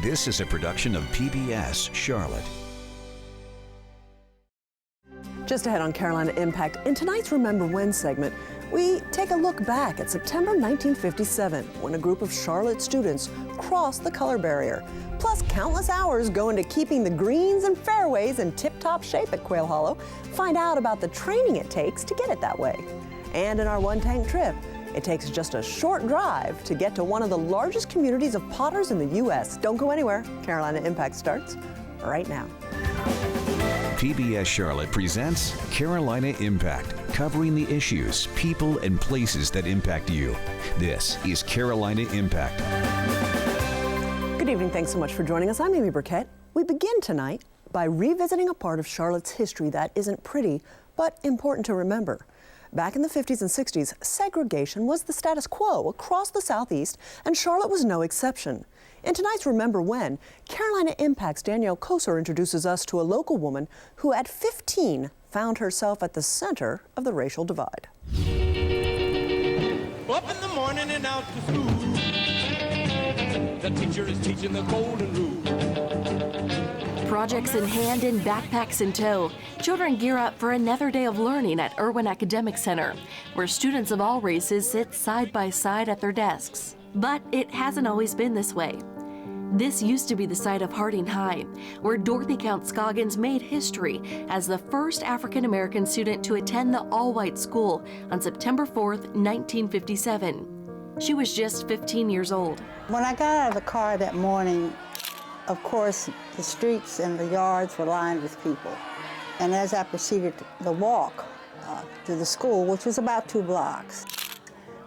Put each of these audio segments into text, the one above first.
This is a production of PBS Charlotte. Just ahead on Carolina Impact, in tonight's Remember When segment, we take a look back at September 1957, when a group of Charlotte students crossed the color barrier. Plus, countless hours go into keeping the greens and fairways in tip-top shape at Quail Hollow. Find out about the training it takes to get it that way. And in our one-tank trip, it takes just a short drive to get to one of the largest communities of potters in the U.S. Don't go anywhere. Carolina Impact starts right now. PBS Charlotte presents Carolina Impact, covering the issues, people, and places that impact you. This is Carolina Impact. Good evening. Thanks so much for joining us. I'm Amy Burkett. We begin tonight by revisiting a part of Charlotte's history that isn't pretty, but important to remember. Back in the 50s and 60s, segregation was the status quo across the Southeast, and Charlotte was no exception. In tonight's Remember When, Carolina Impact's Danielle Koser introduces us to a local woman who at 15 found herself at the center of the racial divide. Up in the morning and out to school, the teacher is teaching the golden rule. Projects in hand and backpacks in tow, children gear up for another day of learning at Irwin Academic Center, where students of all races sit side by side at their desks. But it hasn't always been this way. This used to be the site of Harding High, where Dorothy Counts-Scoggins made history as the first African-American student to attend the all-white school on September 4th, 1957. She was just 15 years old. When I got out of the car that morning, of course, the streets and the yards were lined with people. And as I proceeded the walk to the school, which was about 2 blocks,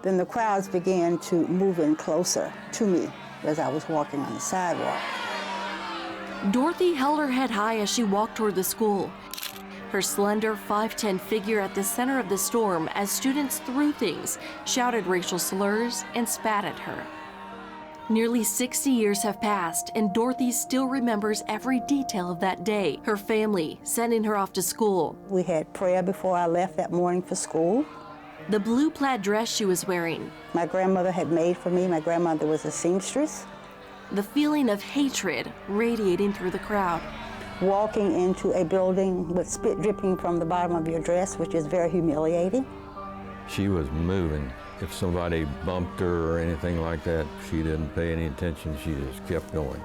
then the crowds began to move in closer to me as I was walking on the sidewalk. Dorothy held her head high as she walked toward the school, her slender 5'10" figure at the center of the storm as students threw things, shouted racial slurs, and spat at her. Nearly 60 years have passed, and Dorothy still remembers every detail of that day, her family sending her off to school. We had prayer before I left that morning for school. The blue plaid dress she was wearing. My grandmother had made for me. My grandmother was a seamstress. The feeling of hatred radiating through the crowd. Walking into a building with spit dripping from the bottom of your dress, which is very humiliating. She was moving. If somebody bumped her or anything like that, she didn't pay any attention. She just kept going.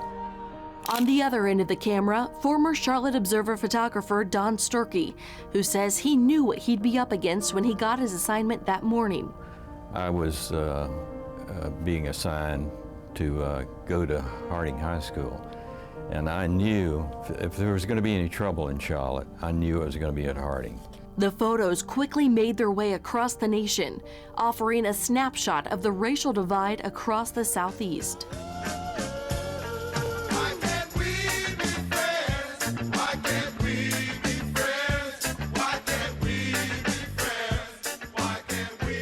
On the other end of the camera, former Charlotte Observer photographer Don Sturkey, who says he knew what he'd be up against when he got his assignment that morning. I was being assigned to go to Harding High School, and I knew if there was going to be any trouble in Charlotte, I knew it was going to be at Harding. The photos quickly made their way across the nation, offering a snapshot of the racial divide across the Southeast. Why can't we be friends? Why can't we be friends? Why can't we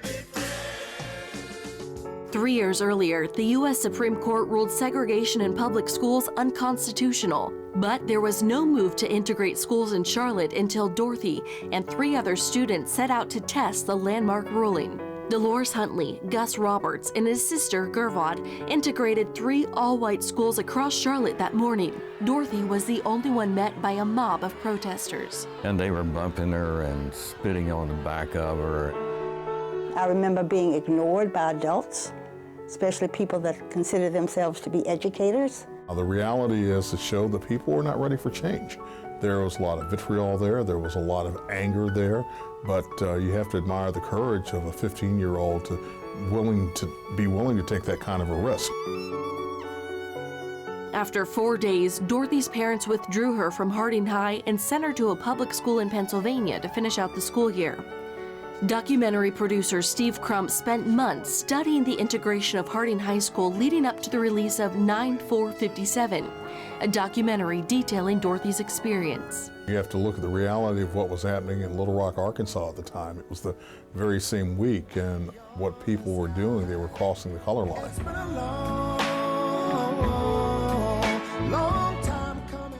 be friends? 3 years earlier, the U.S. Supreme Court ruled segregation in public schools unconstitutional. But there was no move to integrate schools in Charlotte until Dorothy and 3 other students set out to test the landmark ruling. Dolores Huntley, Gus Roberts, and his sister, Gervod, integrated 3 all-white schools across Charlotte that morning. Dorothy was the only one met by a mob of protesters. And they were bumping her and spitting on the back of her. I remember being ignored by adults, especially people that consider themselves to be educators. The reality is to show that people were not ready for change. There was a lot of vitriol there, there was a lot of anger there, but you have to admire the courage of a 15-year-old to be willing to take that kind of a risk. After 4 days, Dorothy's parents withdrew her from Harding High and sent her to a public school in Pennsylvania to finish out the school year. Documentary producer Steve Crump spent months studying the integration of Harding High School leading up to the release of 9/4/57, a documentary detailing Dorothy's experience. You have to look at the reality of what was happening in Little Rock, Arkansas at the time. It was the very same week, and what people were doing, they were crossing the color line. It's been a long time coming.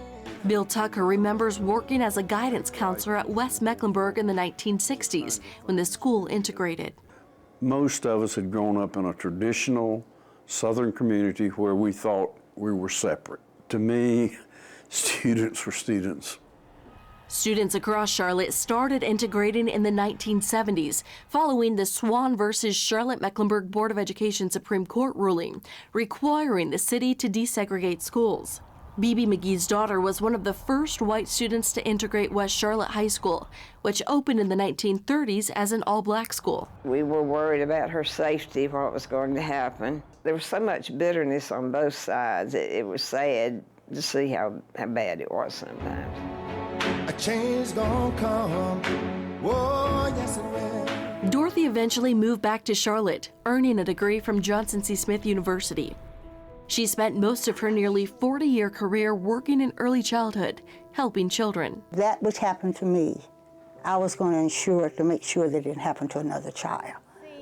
Bill Tucker remembers working as a guidance counselor at West Mecklenburg in the 1960s when the school integrated. Most of us had grown up in a traditional Southern community where we thought we were separate. To me, students were students. Students across Charlotte started integrating in the 1970s, following the Swan versus Charlotte-Mecklenburg Board of Education Supreme Court ruling, requiring the city to desegregate schools. B.B. McGee's daughter was one of the first white students to integrate West Charlotte High School, which opened in the 1930s as an all-black school. We were worried about her safety, what was going to happen. There was so much bitterness on both sides. It was sad to see how bad it was sometimes. A change gonna come. Whoa, yes it will. Dorothy eventually moved back to Charlotte, earning a degree from Johnson C. Smith University. She spent most of her nearly 40-year career working in early childhood, helping children. That which happened to me, I was going to ensure to make sure that it didn't happen to another child.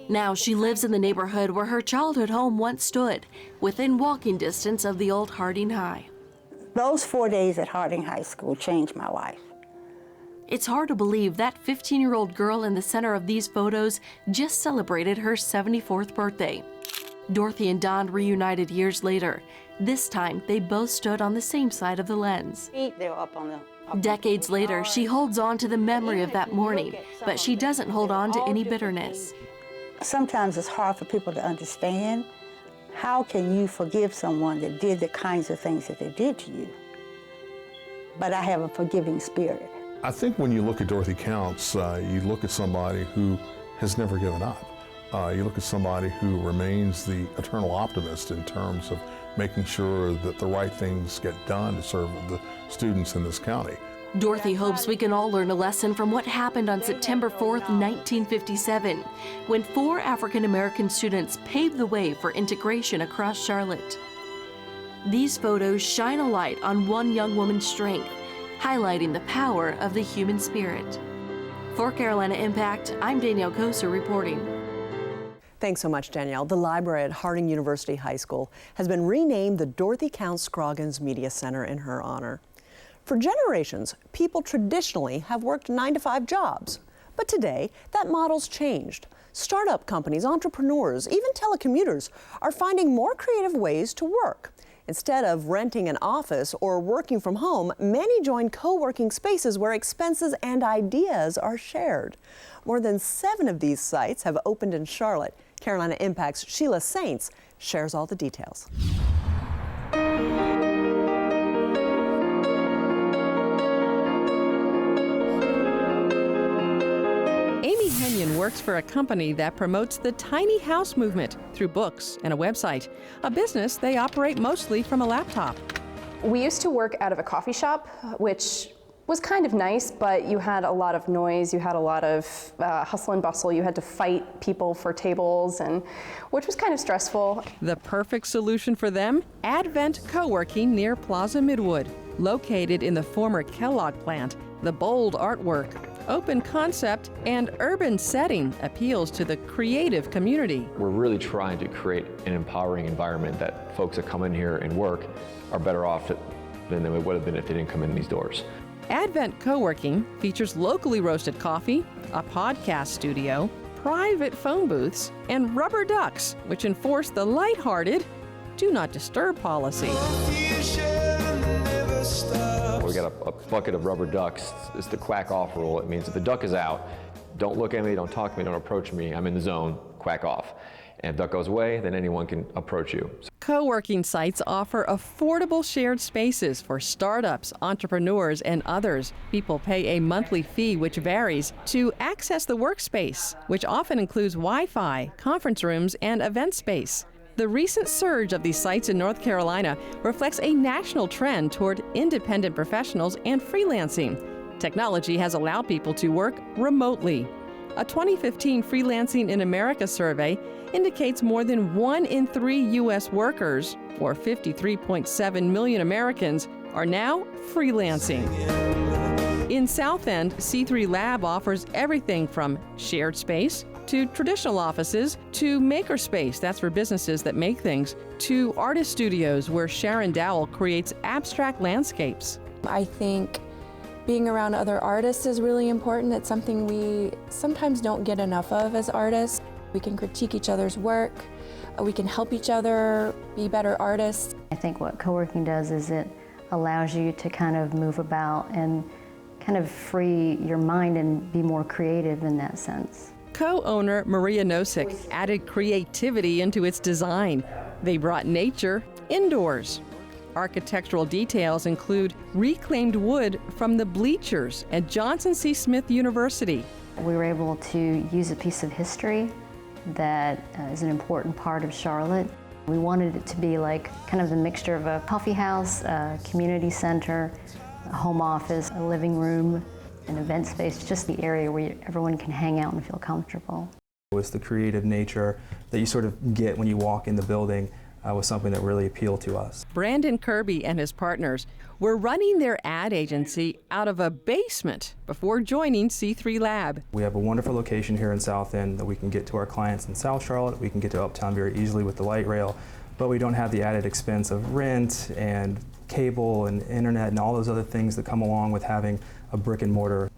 Now she lives in the neighborhood where her childhood home once stood, within walking distance of the old Harding High. Those 4 days at Harding High School changed my life. It's hard to believe that 15-year-old girl in the center of these photos just celebrated her 74th birthday. Dorothy and Don reunited years later. This time, they both stood on the same side of the lens. They were up on the Decades later, she holds on to the memory of that morning, but she doesn't hold on to any bitterness. Sometimes it's hard for people to understand. How can you forgive someone that did the kinds of things that they did to you? But I have a forgiving spirit. I think when you look at Dorothy Counts, you look at somebody who has never given up. You look at somebody who remains the eternal optimist in terms of making sure that the right things get done to serve the students in this county. Dorothy hopes we can all learn a lesson from what happened on September 4th, 1957, when 4 African-American students paved the way for integration across Charlotte. These photos shine a light on one young woman's strength, highlighting the power of the human spirit. For Carolina Impact, I'm Danielle Koser reporting. Thanks so much, Danielle. The library at Harding University High School has been renamed the Dorothy Counts-Scoggins Media Center in her honor. For generations, people traditionally have worked 9-to-5 jobs. But today, that model's changed. Startup companies, entrepreneurs, even telecommuters are finding more creative ways to work. Instead of renting an office or working from home, many join co-working spaces where expenses and ideas are shared. More than 7 of these sites have opened in Charlotte. Carolina Impact's Sheila Saints shares all the details. Amy Henyon works for a company that promotes the tiny house movement through books and a website, a business they operate mostly from a laptop. We used to work out of a coffee shop, which was kind of nice, but you had a lot of noise, you had a lot of hustle and bustle, you had to fight people for tables, which was kind of stressful. The perfect solution for them? Advent Co-working near Plaza Midwood. Located in the former Kellogg plant, the bold artwork, open concept, and urban setting appeals to the creative community. We're really trying to create an empowering environment that folks that come in here and work are better off than they would have been if they didn't come in these doors. Advent Co-working features locally roasted coffee, a podcast studio, private phone booths, and rubber ducks, which enforce the lighthearted do not disturb policy. We got a bucket of rubber ducks. It's the quack off rule. It means if the duck is out, don't look at me, don't talk to me, don't approach me, I'm in the zone, quack off. And if duck goes away, then anyone can approach you. Co-working sites offer affordable shared spaces for startups, entrepreneurs, and others. People pay a monthly fee which varies to access the workspace, which often includes Wi-Fi, conference rooms, and event space. The recent surge of these sites in North Carolina reflects a national trend toward independent professionals and freelancing. Technology has allowed people to work remotely. A 2015 Freelancing in America survey indicates more than 1 in 3 U.S. workers, or 53.7 million Americans, are now freelancing. In South End, C3 Lab offers everything from shared space to traditional offices to makerspace, that's for businesses that make things, to artist studios where Sharon Dowell creates abstract landscapes. I think being around other artists is really important. It's something we sometimes don't get enough of as artists. We can critique each other's work. we can help each other be better artists. I think what co-working does is it allows you to kind of move about and kind of free your mind and be more creative in that sense. Co-owner Maria Nosek added creativity into its design. They brought nature indoors. Architectural details include reclaimed wood from the bleachers at Johnson C. Smith University. We were able to use a piece of history that is an important part of Charlotte. We wanted it to be like kind of the mixture of a coffee house, a community center, a home office, a living room, an event space, just the area where everyone can hang out and feel comfortable. It was the creative nature that you sort of get when you walk in the building was something that really appealed to us. Brandon Kirby and his partners were running their ad agency out of a basement before joining C3 Lab. We have a wonderful location here in South End that we can get to our clients in South Charlotte. We can get to Uptown very easily with the light rail, but we don't have the added expense of rent and cable and internet and all those other things that come along with having a brick and mortar.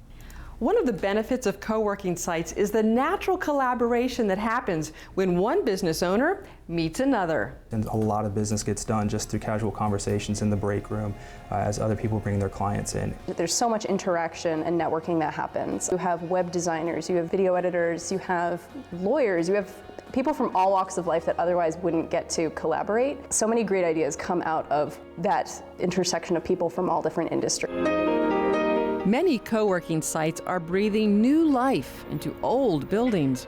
One of the benefits of co-working sites is the natural collaboration that happens when one business owner meets another. And a lot of business gets done just through casual conversations in the break room as other people bring their clients in. There's so much interaction and networking that happens. You have web designers, you have video editors, you have lawyers, you have people from all walks of life that otherwise wouldn't get to collaborate. So many great ideas come out of that intersection of people from all different industries. Many co-working sites are breathing new life into old buildings.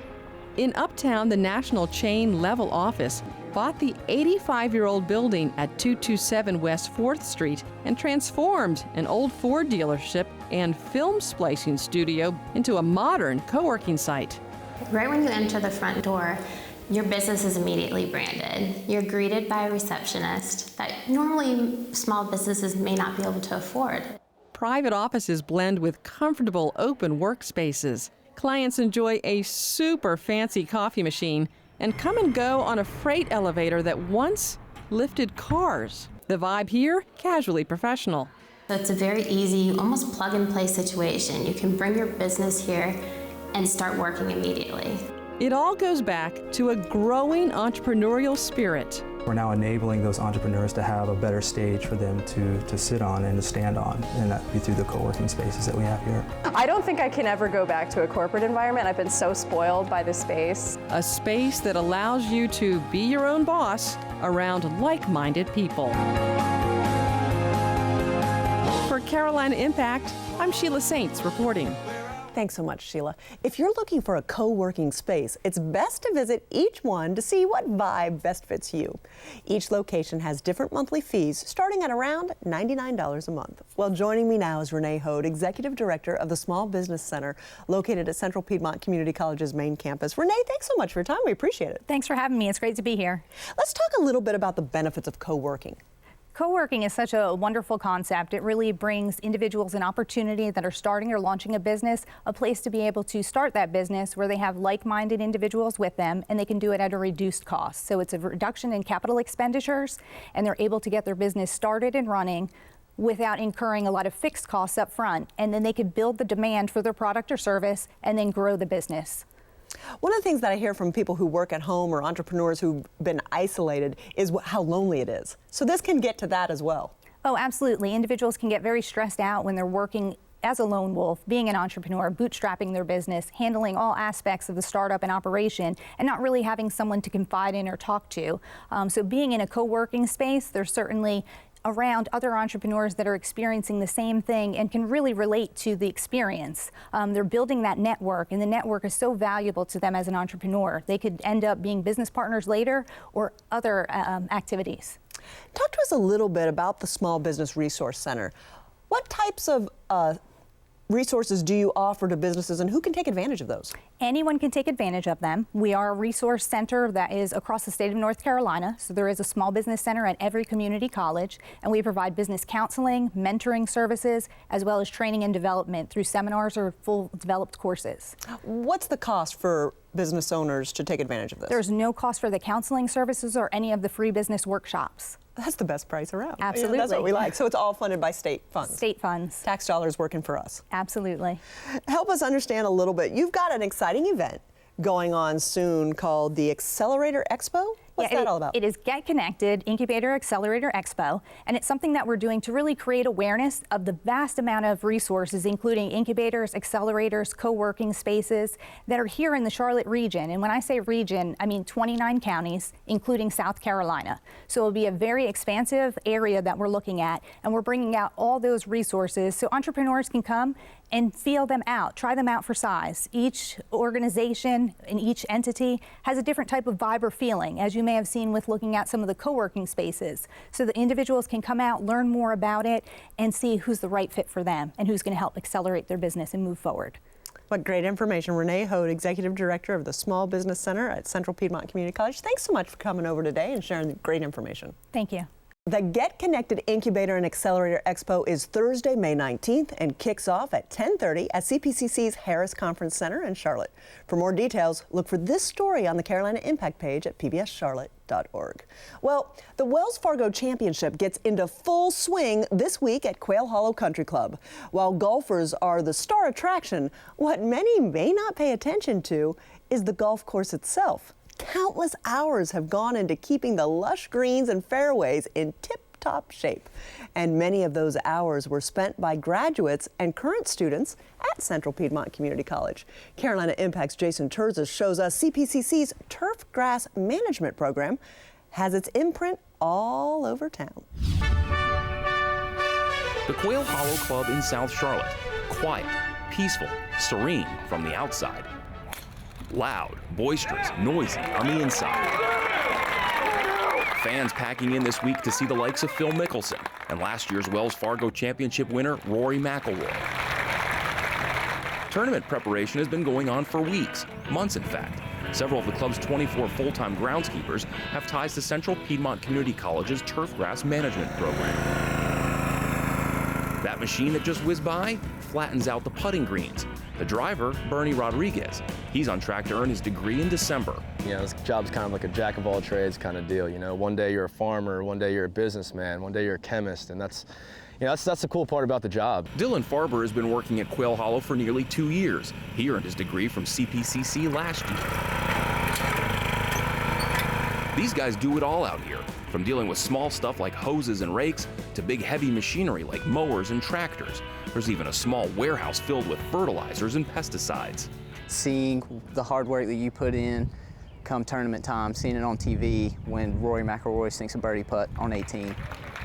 In Uptown, the national chain Level office bought the 85-year-old building at 227 West 4th Street and transformed an old Ford dealership and film splicing studio into a modern co-working site. Right when you enter the front door, your business is immediately branded. You're greeted by a receptionist that normally small businesses may not be able to afford. Private offices blend with comfortable open workspaces. Clients enjoy a super fancy coffee machine and come and go on a freight elevator that once lifted cars. The vibe here, casually professional. So it's a very easy, almost plug-and-play situation. You can bring your business here and start working immediately. It all goes back to a growing entrepreneurial spirit. We're now enabling those entrepreneurs to have a better stage for them to sit on and to stand on, and that would be through the co-working spaces that we have here. I don't think I can ever go back to a corporate environment. I've been so spoiled by this space. A space that allows you to be your own boss around like-minded people. For Carolina Impact, I'm Sheila Saints reporting. Thanks so much, Sheila. If you're looking for a co-working space, it's best to visit each one to see what vibe best fits you. Each location has different monthly fees starting at around $99 a month. Well, joining me now is Renee Hode, Executive Director of the Small Business Center located at Central Piedmont Community College's main campus. Renee, thanks so much for your time. We appreciate it. Thanks for having me. It's great to be here. Let's talk a little bit about the benefits of co-working. Co-working is such a wonderful concept. It really brings individuals an opportunity that are starting or launching a business, a place to be able to start that business where they have like-minded individuals with them and they can do it at a reduced cost. So it's a reduction in capital expenditures and they're able to get their business started and running without incurring a lot of fixed costs up front. And then they can build the demand for their product or service and then grow the business. One of the things that I hear from people who work at home or entrepreneurs who've been isolated is how lonely it is. So this can get to that as well. Oh, absolutely. Individuals can get very stressed out when they're working as a lone wolf, being an entrepreneur, bootstrapping their business, handling all aspects of the startup and operation, and not really having someone to confide in or talk to. So being in a co-working space, there's certainly around other entrepreneurs that are experiencing the same thing and can really relate to the experience. They're building that network, and the network is so valuable to them as an entrepreneur. They could end up being business partners later or other activities. Talk to us a little bit about the Small Business Resource Center. What types of resources do you offer to businesses and who can take advantage of those? Anyone can take advantage of them. We are a resource center that is across the state of North Carolina. So there is a small business center at every community college, and we provide business counseling, mentoring services, as well as training and development through seminars or full developed courses. What's the cost for business owners to take advantage of this? There's no cost for the counseling services or any of the free business workshops. That's the best price around. Absolutely. That's what we like. So it's all funded by state funds. State funds. Tax dollars working for us. Absolutely. Help us understand a little bit. You've got an exciting event going on soon called the Accelerator Expo? What's that all about? It is Get Connected Incubator Accelerator Expo, and it's something that we're doing to really create awareness of the vast amount of resources, including incubators, accelerators, co-working spaces that are here in the Charlotte region. And when I say region, I mean 29 counties, including South Carolina. So it'll be a very expansive area that we're looking at, and we're bringing out all those resources so entrepreneurs can come and feel them out, try them out for size. Each organization and each entity has a different type of vibe or feeling, as you may have seen with looking at some of the co-working spaces. So the individuals can come out, learn more about it, and see who's the right fit for them and who's going to help accelerate their business and move forward. What great information. Renee Hode, Executive Director of the Small Business Center at Central Piedmont Community College. Thanks so much for coming over today and sharing the great information. Thank you. The Get Connected Incubator and Accelerator Expo is Thursday, May 19th and kicks off at 10:30 at CPCC's Harris Conference Center in Charlotte. For more details, look for this story on the Carolina Impact page at pbscharlotte.org. Well, the Wells Fargo Championship gets into full swing this week at Quail Hollow Country Club. While golfers are the star attraction, what many may not pay attention to is the golf course itself. Countless hours have gone into keeping the lush greens and fairways in tip-top shape. And many of those hours were spent by graduates and current students at Central Piedmont Community College. Carolina Impact's Jason Terza shows us CPCC's Turfgrass Management program has its imprint all over town. The Quail Hollow Club in South Charlotte. Quiet, peaceful, serene from the outside. Loud, boisterous, noisy on the inside. Fans packing in this week to see the likes of Phil Mickelson and last year's Wells Fargo Championship winner Rory McIlroy. Tournament preparation has been going on for weeks, months in fact. Several of the club's 24 full-time groundskeepers have ties to Central Piedmont Community College's Turfgrass Management program. That machine that just whizzed by flattens out the putting greens. The driver, Bernie Rodriguez, he's on track to earn his degree in December. You know, this job's kind of like a jack of all trades kind of deal. You know, one day you're a farmer, one day you're a businessman, one day you're a chemist, and that's the cool part about the job. Dylan Farber has been working at Quail Hollow for nearly 2 years. He earned his degree from CPCC last year. These guys do it all out here, from dealing with small stuff like hoses and rakes to big heavy machinery like mowers and tractors. There's even a small warehouse filled with fertilizers and pesticides. Seeing the hard work that you put in come tournament time, seeing it on TV when Rory McIlroy sinks a birdie putt on 18,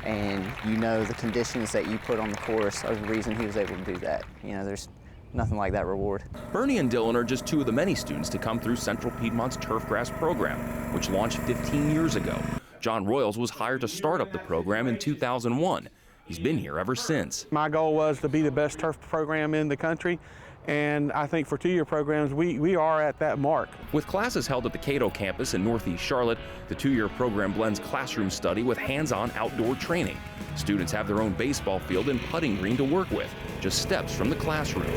and you know the conditions that you put on the course are the reason he was able to do that. You know, there's nothing like that reward. Bernie and Dylan are just two of the many students to come through Central Piedmont's Turfgrass program, which launched 15 years ago. John Royals was hired to start up the program in 2001. He's been here ever since. My goal was to be the best turf program in the country, and I think for two-year programs, we are at that mark. With classes held at the Cato campus in Northeast Charlotte, the two-year program blends classroom study with hands-on outdoor training. Students have their own baseball field and putting green to work with, just steps from the classroom.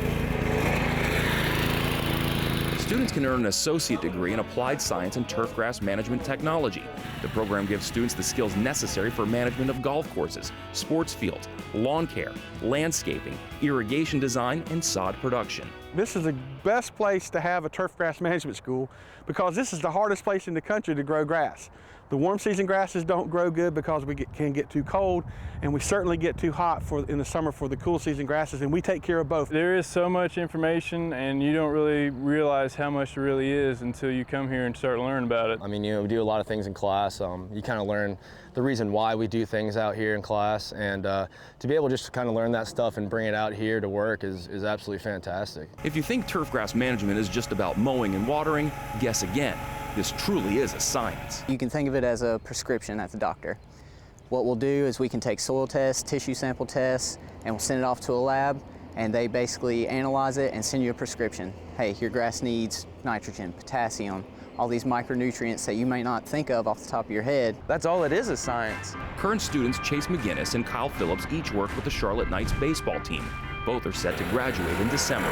Students can earn an associate degree in applied science and turfgrass management technology. The program gives students the skills necessary for management of golf courses, sports fields, lawn care, landscaping, irrigation design, and sod production. This is the best place to have a turfgrass management school because this is the hardest place in the country to grow grass. The warm season grasses don't grow good because we can get too cold, and we certainly get too hot in the summer for the cool season grasses, and we take care of both. There is so much information, and you don't really realize how much there really is until you come here and start learning about it. I mean, you know, we do a lot of things in class. You kind of learn the reason why we do things out here in class, and to be able just to kind of learn that stuff and bring it out here to work is absolutely fantastic. If you think turfgrass management is just about mowing and watering, guess again. This truly is a science. You can think of it as a prescription at the doctor. What we'll do is we can take soil tests, tissue sample tests, and we'll send it off to a lab, and they basically analyze it and send you a prescription. Hey, your grass needs nitrogen, potassium, all these micronutrients that you may not think of off the top of your head. That's all it is science. Current students Chase McGinnis and Kyle Phillips each work with the Charlotte Knights baseball team. Both are set to graduate in December.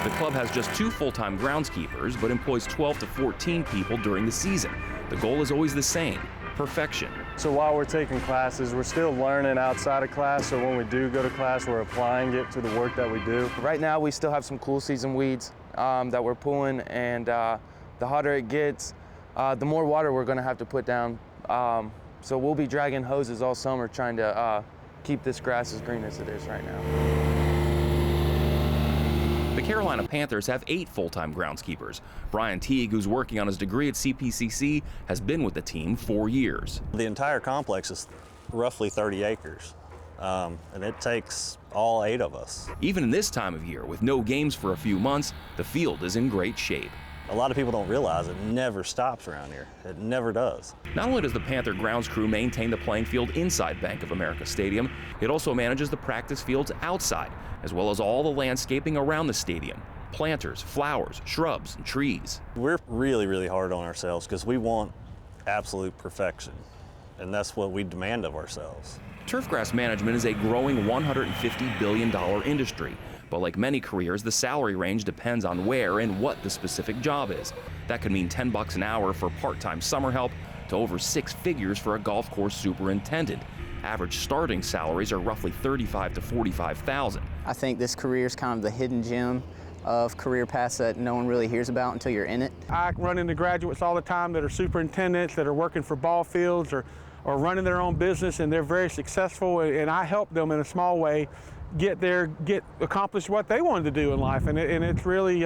The club has just 2 full-time groundskeepers, but employs 12 to 14 people during the season. The goal is always the same: perfection. So while we're taking classes, we're still learning outside of class, so when we do go to class, we're applying it to the work that we do. Right now, we still have some cool season weeds that we're pulling, and the hotter it gets, the more water we're going to have to put down. So we'll be dragging hoses all summer trying to keep this grass as green as it is right now. The Carolina Panthers have 8 full-time groundskeepers. Brian Teague, who's working on his degree at CPCC, has been with the team 4 years. The entire complex is roughly 30 acres, and it takes all 8 of us. Even in this time of year, with no games for a few months, the field is in great shape. A lot of people don't realize it never stops around here. It never does. Not only does the Panther grounds crew maintain the playing field inside Bank of America Stadium, it also manages the practice fields outside, as well as all the landscaping around the stadium. Planters, flowers, shrubs, and trees. We're really, really hard on ourselves because we want absolute perfection, and that's what we demand of ourselves. Turfgrass Management is a growing $150 billion industry. But like many careers, the salary range depends on where and what the specific job is. That could mean $10 an hour for part-time summer help to over 6 figures for a golf course superintendent. Average starting salaries are roughly $35,000 to $45,000. I think this career is kind of the hidden gem of career paths that no one really hears about until you're in it. I run into graduates all the time that are superintendents, that are working for ball fields or running their own business, and they're very successful, and I help them in a small way accomplish what they wanted to do in life, and it really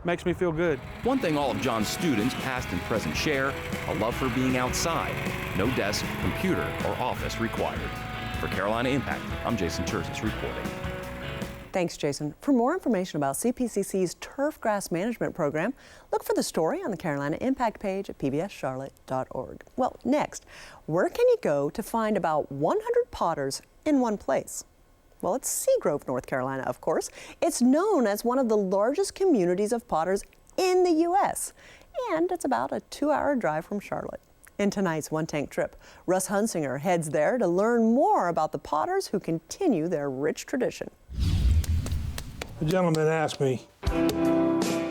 makes me feel good. One thing all of John's students, past and present, share, a love for being outside. No desk, computer, or office required. For Carolina Impact, I'm Jason Terzis reporting. Thanks, Jason. For more information about CPCC's Turfgrass Management program, look for the story on the Carolina Impact page at pbscharlotte.org. Well, next, where can you go to find about 100 potters in one place? Well, it's Seagrove, North Carolina, of course. It's known as one of the largest communities of potters in the U.S., and it's about a 2-hour drive from Charlotte. In tonight's One Tank Trip, Russ Hunsinger heads there to learn more about the potters who continue their rich tradition. The gentleman asked me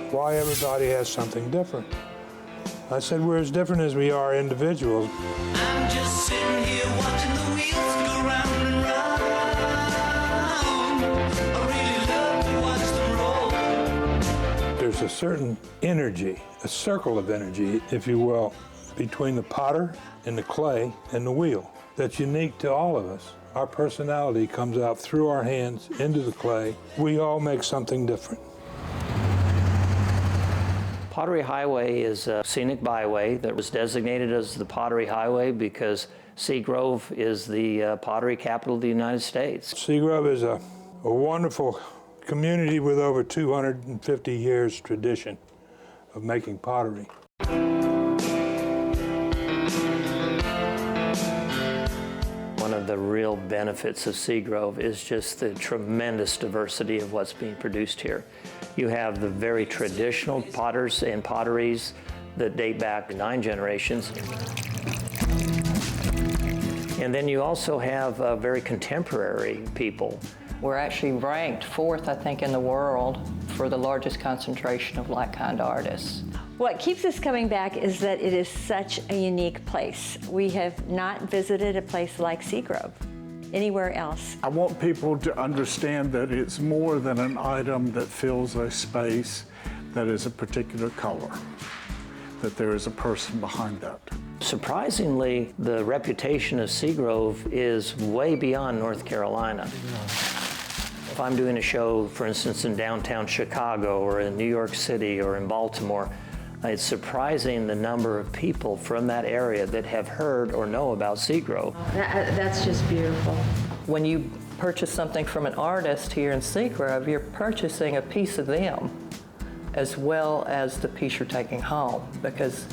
why everybody has something different. I said we're as different as we are individuals. I'm just sitting here watching the wheels go round and round. There's a certain energy, a circle of energy, if you will, between the potter and the clay and the wheel that's unique to all of us. Our personality comes out through our hands into the clay. We all make something different. Pottery Highway is a scenic byway that was designated as the Pottery Highway because Seagrove is the pottery capital of the United States. Seagrove is a wonderful community with over 250 years tradition of making pottery. One of the real benefits of Seagrove is just the tremendous diversity of what's being produced here. You have the very traditional potters and potteries that date back 9 generations. And then you also have very contemporary people. We're actually ranked 4th, I think, in the world for the largest concentration of like-kind artists. What keeps us coming back is that it is such a unique place. We have not visited a place like Seagrove anywhere else. I want people to understand that it's more than an item that fills a space that is a particular color, that there is a person behind that. Surprisingly, the reputation of Seagrove is way beyond North Carolina. If I'm doing a show, for instance, in downtown Chicago or in New York City or in Baltimore, it's surprising the number of people from that area that have heard or know about Seagrove. That's just beautiful. When you purchase something from an artist here in Seagrove, you're purchasing a piece of them as well as the piece you're taking home because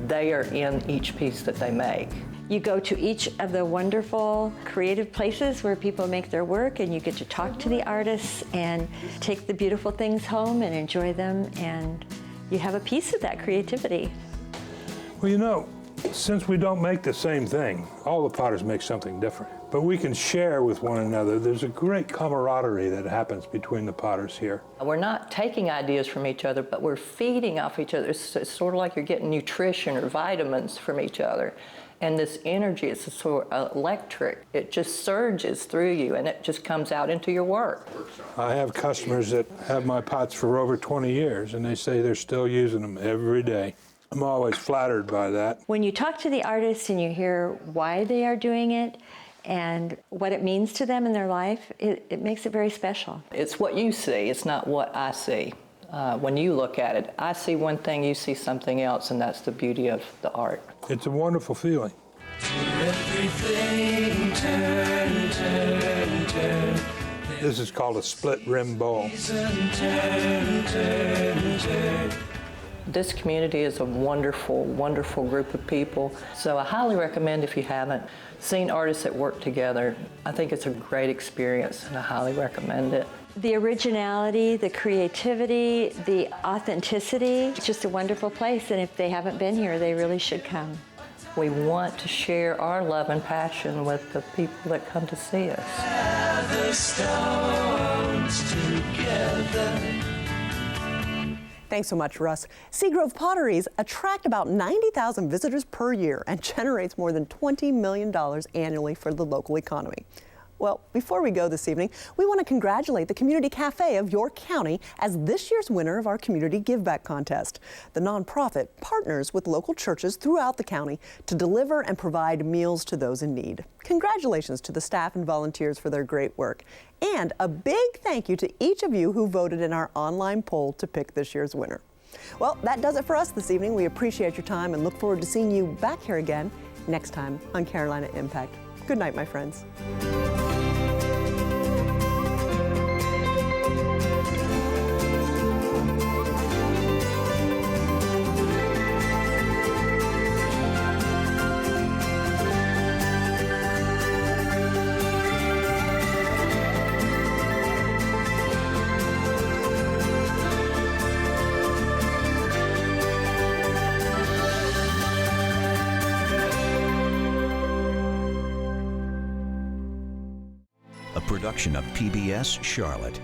they are in each piece that they make. You go to each of the wonderful creative places where people make their work and you get to talk to the artists and take the beautiful things home and enjoy them, and you have a piece of that creativity. Well, you know, since we don't make the same thing, all the potters make something different. But we can share with one another. There's a great camaraderie that happens between the potters here. We're not taking ideas from each other, but we're feeding off each other. It's sort of like you're getting nutrition or vitamins from each other. And this energy, it's sort of electric. It just surges through you and it just comes out into your work. I have customers that have my pots for over 20 years and they say they're still using them every day. I'm always flattered by that. When you talk to the artists and you hear why they are doing it and what it means to them in their life, it makes it very special. It's what you see, it's not what I see. When you look at it, I see one thing, you see something else, and that's the beauty of the art. It's a wonderful feeling. Everything turn, turn, turn. This is called a split rim bowl. Turn, turn, turn. This community is a wonderful, wonderful group of people. So I highly recommend, if you haven't seen artists that work together, I think it's a great experience and I highly recommend it. The originality, the creativity, the authenticity, it's just a wonderful place, and if they haven't been here, they really should come. We want to share our love and passion with the people that come to see us. The stones together. Thanks so much, Russ. Seagrove Potteries attract about 90,000 visitors per year and generates more than $20 million annually for the local economy. Well, before we go this evening, we want to congratulate the Community Cafe of York County as this year's winner of our Community Give Back Contest. The nonprofit partners with local churches throughout the county to deliver and provide meals to those in need. Congratulations to the staff and volunteers for their great work. And a big thank you to each of you who voted in our online poll to pick this year's winner. Well, that does it for us this evening. We appreciate your time and look forward to seeing you back here again next time on Carolina Impact. Good night, my friends. Production of PBS Charlotte.